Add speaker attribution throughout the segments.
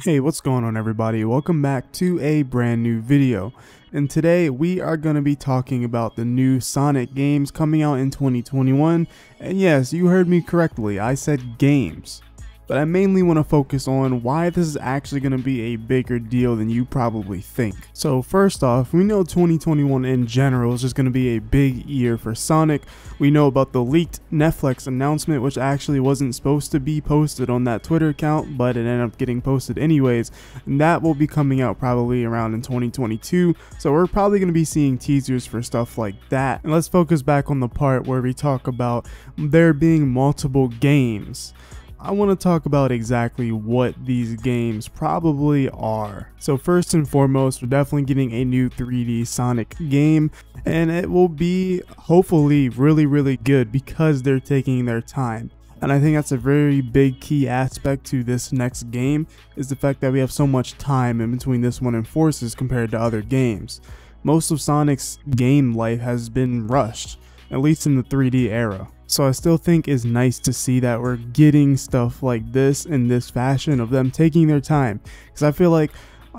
Speaker 1: Hey, what's going on everybody? Welcome back to a brand new video. And today we are going to be talking about the new Sonic games coming out in 2021. And yes, you heard me correctly, I said games. But I mainly want to focus on why this is actually going to be a bigger deal than you probably think. So first off, we know 2021 in general is just going to be a big year for Sonic. We know about the leaked Netflix announcement, which actually wasn't supposed to be posted on that Twitter account, but it ended up getting posted anyways. And that will be coming out probably around in 2022. So we're probably going to be seeing teasers for stuff like that. And let's focus back on the part where we talk about there being multiple games. I want to talk about exactly what these games probably are. So first and foremost, we're definitely getting a new 3D Sonic game, and it will be hopefully really good because they're taking their time. And I think that's a very big key aspect to this next game, is the fact that we have so much time in between this one and Forces compared to other games. Most of Sonic's game life has been rushed, at least in the 3D era. So I still think it's nice to see that we're getting stuff like this in this fashion of them taking their time, because I feel like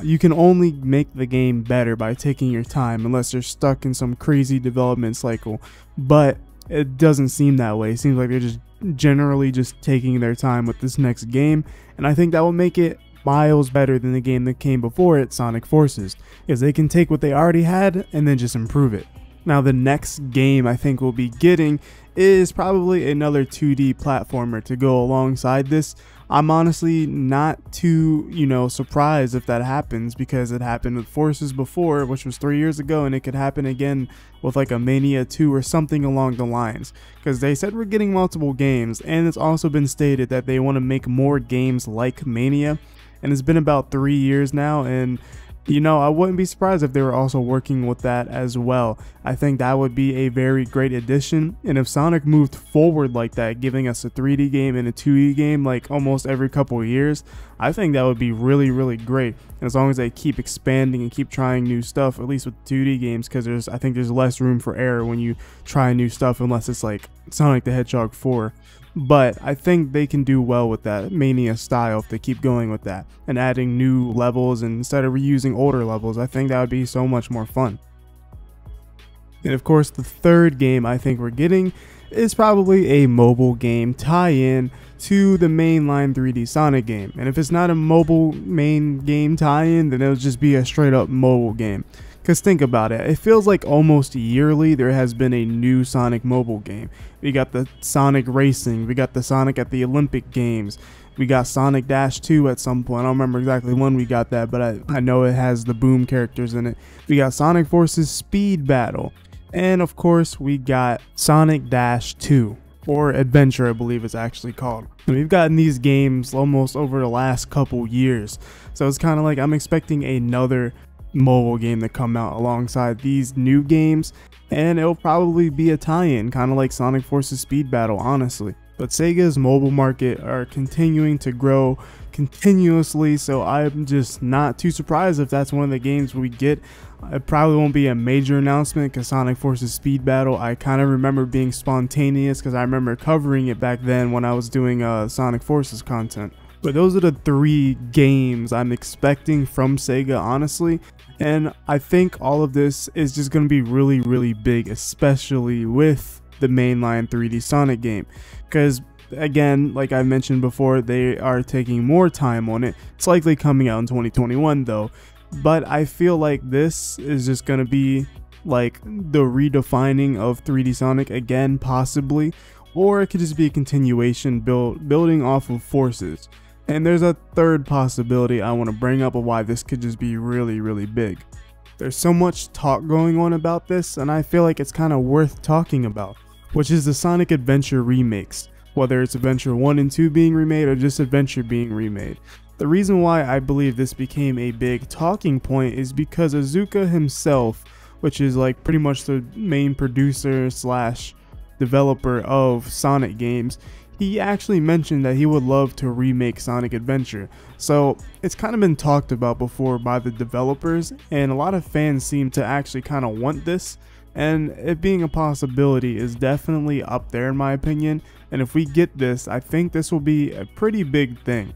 Speaker 1: you can only make the game better by taking your time unless you're stuck in some crazy development cycle. But it doesn't seem that way. It seems like they're just generally just taking their time with this next game, and I think that will make it miles better than the game that came before it, Sonic Forces, because they can take what they already had and then just improve it. Now the next game I think we'll be getting is probably another 2D platformer to go alongside this. I'm honestly not too, surprised if that happens, because it happened with Forces before, which was 3 years ago, and it could happen again with like a Mania 2 or something along the lines, because they said we're getting multiple games, and it's also been stated that they want to make more games like Mania, and it's been about 3 years now, and I wouldn't be surprised if they were also working with that as well. I think that would be a very great addition, and if Sonic moved forward like that, giving us a 3D game and a 2D game like almost every couple of years, I think that would be really great. And as long as they keep expanding and keep trying new stuff, at least with 2D games, because I think there's less room for error when you try new stuff, unless it's like Sonic the Hedgehog 4. But I think they can do well with that Mania style if they keep going with that and adding new levels, and instead of reusing older levels. I think that would be so much more fun. And of course, the third game I think we're getting is probably a mobile game tie-in to the mainline 3D Sonic game. And if it's not a mobile main game tie-in, then it'll just be a straight up mobile game. Because think about it, it feels like almost yearly there has been a new Sonic mobile game. We got the Sonic Racing, we got the Sonic at the Olympic Games, we got Sonic Dash 2 at some point. I don't remember exactly when we got that, but I know it has the Boom characters in it. We got Sonic Forces Speed Battle, and of course we got Sonic Dash 2. Or Adventure, I believe it's actually called. And we've gotten these games almost over the last couple years, so it's kind of like I'm expecting another mobile game to come out alongside these new games, and it'll probably be a tie-in, kind of like Sonic Forces Speed Battle, honestly. But Sega's mobile market are continuing to grow continuously, so I'm just not too surprised if that's one of the games we get. It probably won't be a major announcement, because Sonic Forces Speed Battle, I kind of remember being spontaneous, because I remember covering it back then when I was doing Sonic Forces content. But those are the 3 games I'm expecting from Sega, honestly. And I think all of this is just going to be really big, especially with the mainline 3D Sonic game. Because again, like I mentioned before, they are taking more time on it. It's likely coming out in 2021 though. But I feel like this is just going to be like the redefining of 3D Sonic again, possibly. Or it could just be a continuation building off of Forces. And there's a third possibility I want to bring up of why this could just be really big. There's so much talk going on about this, and I feel like it's kind of worth talking about, which is the Sonic Adventure remakes, whether it's Adventure 1 and 2 being remade or just Adventure being remade. The reason why I believe this became a big talking point is because Azuka himself, which is like pretty much the main producer slash developer of Sonic games, he actually mentioned that he would love to remake Sonic Adventure. So it's kind of been talked about before by the developers, and a lot of fans seem to actually kind of want this, and it being a possibility is definitely up there in my opinion. And if we get this, I think this will be a pretty big thing.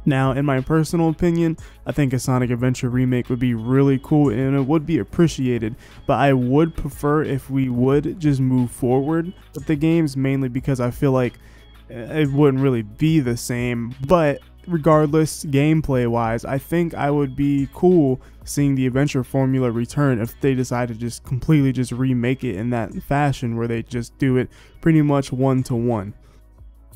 Speaker 1: Now, in my personal opinion, I think a Sonic Adventure remake would be really cool and it would be appreciated, but I would prefer if we would just move forward with the games, mainly because I feel like it wouldn't really be the same. But regardless, gameplay wise, I think I would be cool seeing the adventure formula return if they decide to just completely just remake it in that fashion where they just do it pretty much one-to-one.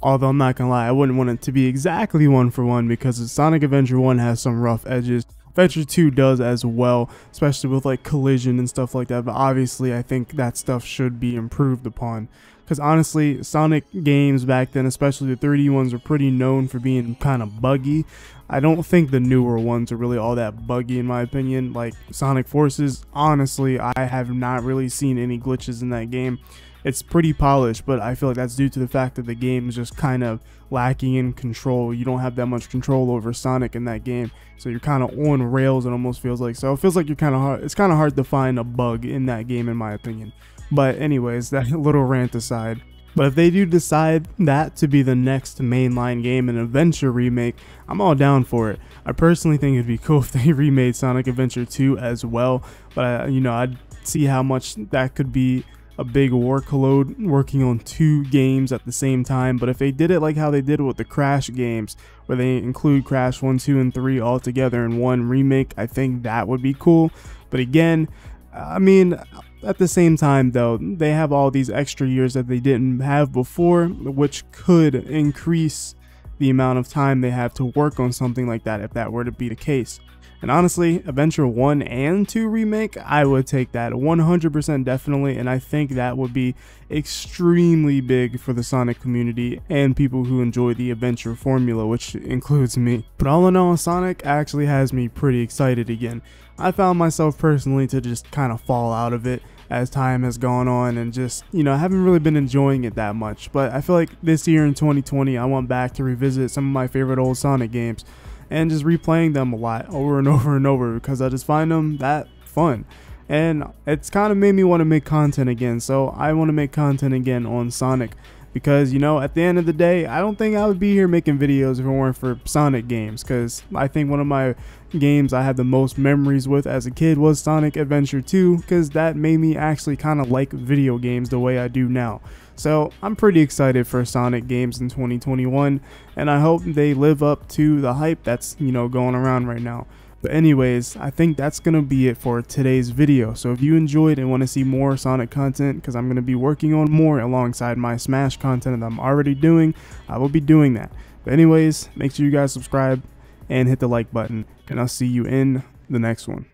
Speaker 1: Although I'm not gonna lie, I wouldn't want it to be exactly one for one because Sonic Adventure 1 has some rough edges. Adventure 2 does as well, especially with like collision and stuff like that, but obviously I think that stuff should be improved upon. Because honestly, Sonic games back then, especially the 3D ones, are pretty known for being kind of buggy. I don't think the newer ones are really all that buggy in my opinion. Like Sonic Forces, honestly, I have not really seen any glitches in that game. It's pretty polished, but I feel like that's due to the fact that the game is just kind of lacking in control. You don't have that much control over Sonic in that game, so you're kind of on rails. It almost feels like. So it feels like you're kind of hard. It's kind of hard to find a bug in that game, in my opinion. But anyways, that little rant aside. But if they do decide that to be the next mainline game, an adventure remake, I'm all down for it. I personally think it'd be cool if they remade Sonic Adventure 2 as well. But you know, I'd see how much that could be a big workload working on 2 games at the same time. But if they did it like how they did with the Crash games, where they include Crash 1, 2, and 3 all together in one remake, I think that would be cool. But again, I mean, at the same time though, they have all these extra years that they didn't have before, which could increase the amount of time they have to work on something like that if that were to be the case. And honestly, Adventure 1 and 2 remake, I would take that 100% definitely, and I think that would be extremely big for the Sonic community and people who enjoy the adventure formula, which includes me. But all in all, Sonic actually has me pretty excited again. I found myself personally to just kind of fall out of it as time has gone on and just, you know, I haven't really been enjoying it that much. But I feel like this year in 2020, I want back to revisit some of my favorite old Sonic games and just replaying them a lot over and over and over because I just find them that fun. And it's kind of made me want to make content again, so I want to make content again on Sonic because, you know, at the end of the day, I don't think I would be here making videos if it weren't for Sonic games, because I think one of my games I had the most memories with as a kid was Sonic Adventure 2, because that made me actually kind of like video games the way I do now. So I'm pretty excited for Sonic games in 2021, and I hope they live up to the hype that's, you know, going around right now. But anyways, I think that's going to be it for today's video. So if you enjoyed and want to see more Sonic content, because I'm going to be working on more alongside my Smash content that I'm already doing, I will be doing that. But anyways, make sure you guys subscribe and hit the like button, and I'll see you in the next one.